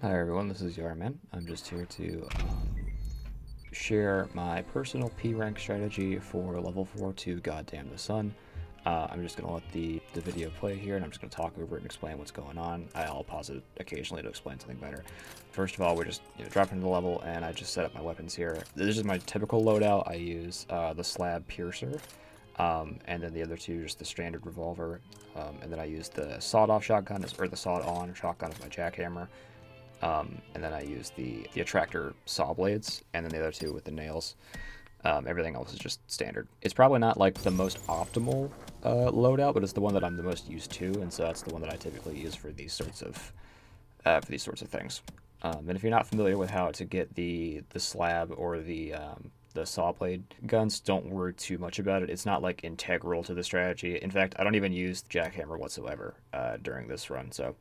Hi everyone, this is Yarman. I'm just here to share my personal P rank strategy for level 4 to Goddamn the Sun. I'm just going to let the video play here, and I'm just going to talk over it and explain what's going on. I'll pause it occasionally to explain something better. First of all, we're just dropping into the level, and I just set up my weapons here. This is my typical loadout. I use the Slab Piercer, and then the other two just the standard revolver, and then I use the sawed-off shotgun, or the sawed-on shotgun as my jackhammer. And then I use the attractor saw blades, and then the other two with the nails. Everything else is just standard. It's probably not like the most optimal loadout, but it's the one that I'm the most used to, and so that's the one that I typically use for these sorts of things. And if you're not familiar with how to get the slab or the saw blade guns, don't worry too much about it. It's not like integral to the strategy. In fact, I don't even use the jackhammer whatsoever during this run, so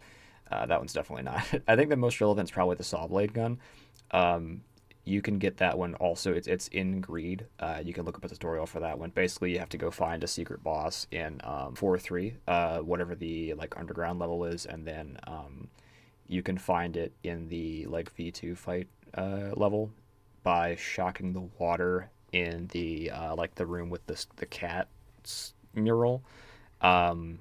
that one's definitely not. I think the most relevant is probably the saw blade gun. You can get that one also. It's in Greed. You can look up a tutorial for that one. Basically, you have to go find a secret boss in 4-3, whatever the like underground level is, and then you can find it in the like V2 fight level by shocking the water in the like the room with the cat mural. You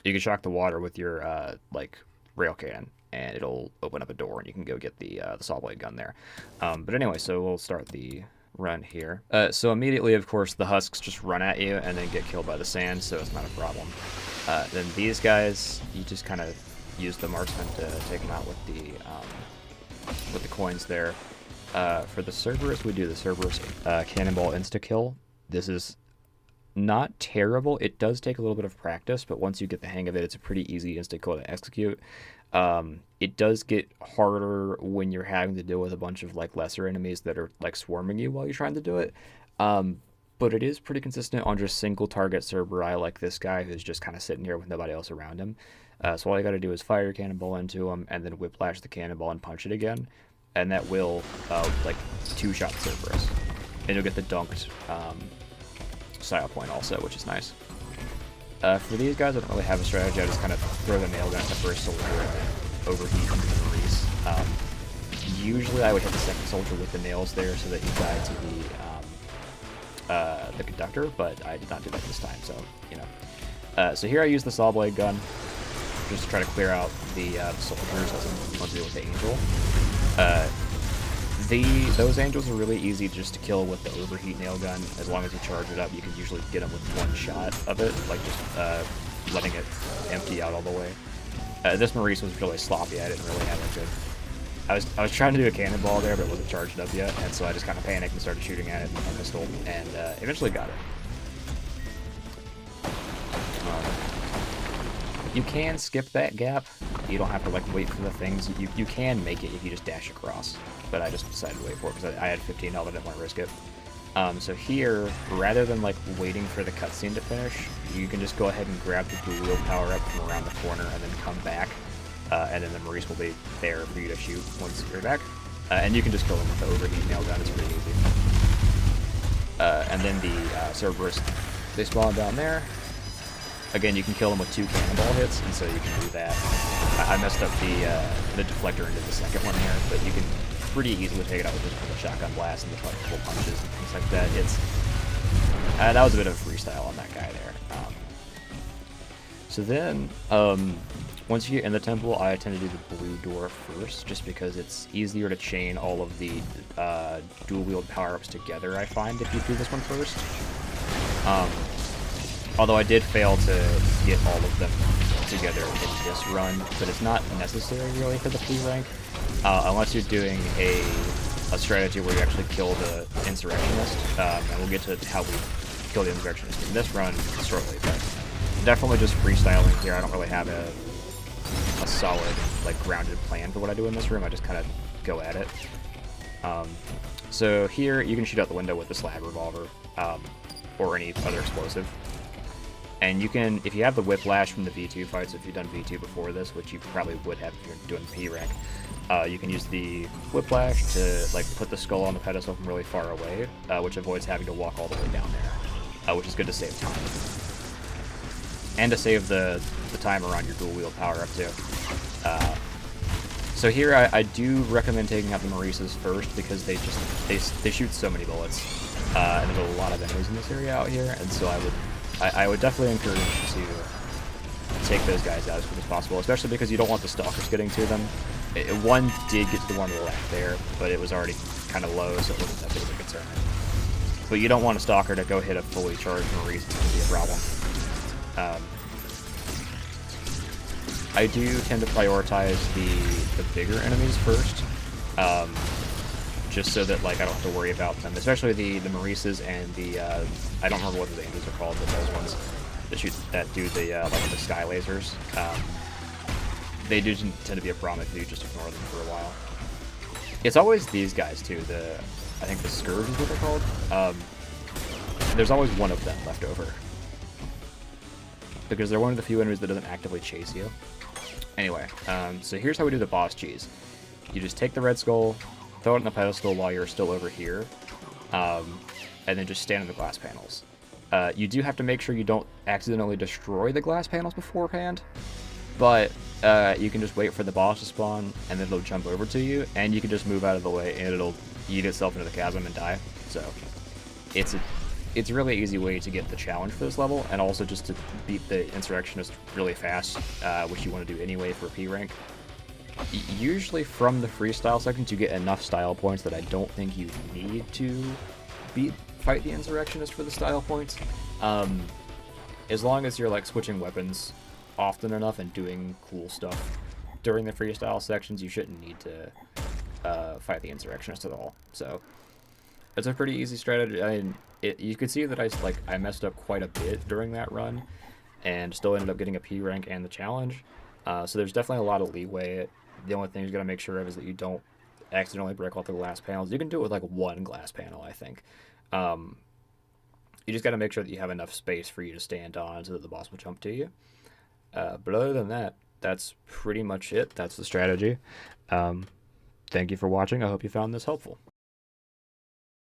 can shock the water with your like rail cannon, and it'll open up a door, and you can go get the saw blade gun there. But anyway, so we'll start the run here. So immediately, of course, the husks just run at you and then get killed by the sand, so it's not a problem. Then these guys, you just kind of use the marksman to take them out with the coins there. For the Cerberus, we do the Cerberus Cannonball Insta-Kill. This is not terrible. It does take a little bit of practice, but once you get the hang of it, it's a pretty easy insta-kill to execute. It does get harder when you're having to deal with a bunch of like lesser enemies that are like swarming you while you're trying to do it. But it is pretty consistent on just single target Cerberus like this guy who's just kind of sitting here with nobody else around him. So all you got to do is fire your cannonball into him and then whiplash the cannonball and punch it again, and that will like two-shot Cerberus, and you'll get the dunked style point also, which is nice. For these guys, I don't really have a strategy. I just kind of throw the nail gun at the first soldier and then overheat into the Maurice. Usually I would hit the second soldier with the nails there so that he died to the conductor, but I did not do that this time, so, you know. So here I use the saw blade gun just to try to clear out the soldiers as I want to deal with the angel. Those angels are really easy just to kill with the overheat nail gun. As long as you charge it up, you can usually get them with one shot of it, like just letting it empty out all the way. This Maurice was really sloppy. I didn't really have a good... I was trying to do a cannonball there, but it wasn't charged up yet, and so I just kind of panicked and started shooting at it with my pistol, and eventually got it. You can skip that gap. You don't have to like wait for the things. You can make it if you just dash across, but I just decided to wait for it because I had 15 health. I didn't want to risk it. So here, rather than like waiting for the cutscene to finish, you can just go ahead and grab the dual wield power up from around the corner and then come back, and then the Maurice will be there for you to shoot once you're back, and you can just kill him with the overheat nail gun. It's pretty easy. And then the Cerberus, they spawn down there. Again, you can kill them with 2 cannonball hits, and so you can do that. I messed up the deflector into the second one there, but you can pretty easily take it out with just a shotgun blast and the couple punches and things like that. That was a bit of freestyle on that guy there. So then, once you get in the temple, I tend to do the blue door first, just because it's easier to chain all of the dual wield power-ups together, I find, if you do this one first. Although I did fail to get all of them together in this run, but it's not necessary really for the P rank, unless you're doing a strategy where you actually kill the Insurrectionist, and we'll get to how we kill the Insurrectionist in this run shortly, but definitely just freestyling here. I don't really have a solid, like, grounded plan for what I do in this room. I just kind of go at it. So here, you can shoot out the window with the slab revolver, or any other explosive. And you can, if you have the whiplash from the V2 fights, if you've done V2 before this, which you probably would have if you're doing P rank, you can use the whiplash to like put the skull on the pedestal from really far away, which avoids having to walk all the way down there, which is good to save time. And to save the timer on your dual wield power up too. So here I do recommend taking out the Maurices first because they shoot so many bullets, and there's a lot of enemies in this area out here, and so I would definitely encourage you to take those guys out as quick as possible, especially because you don't want the stalkers getting to them. One did get to the one on the left there, but it was already kind of low, so it wasn't that big of a concern. But you don't want a stalker to go hit a fully charged Maurice. It's going to be a problem. I do tend to prioritize the bigger enemies first, just so that like I don't have to worry about them, especially the Maurices and the I don't remember what the angels are called, but those ones that do the like the sky lasers. They do tend to be a problem if you just ignore them for a while. It's always these guys too. I think the Scourge is what they're called. There's always one of them left over because they're one of the few enemies that doesn't actively chase you. Anyway, so here's how we do the boss cheese. You just take the red skull, throw it on the pedestal while you're still over here, and then just stand in the glass panels. You do have to make sure you don't accidentally destroy the glass panels beforehand, but you can just wait for the boss to spawn, and then it'll jump over to you, and you can just move out of the way, and it'll eat itself into the chasm and die. So it's a really easy way to get the challenge for this level, and also just to beat the Insurrectionist really fast, which you want to do anyway for P rank. Usually from the freestyle sections you get enough style points that I don't think you need to fight the Insurrectionist for the style points. As long as you're like switching weapons often enough and doing cool stuff during the freestyle sections, you shouldn't need to fight the Insurrectionist at all. So it's a pretty easy strategy. I mean, you could see that I messed up quite a bit during that run, and still ended up getting a P rank and the challenge. So there's definitely a lot of leeway. The only thing you gotta make sure of is that you don't accidentally break all the glass panels. You can do it with like one glass panel, I think. You just gotta make sure that you have enough space for you to stand on so that the boss will jump to you. But other than that, that's pretty much it. That's the strategy. Thank you for watching. I hope you found this helpful.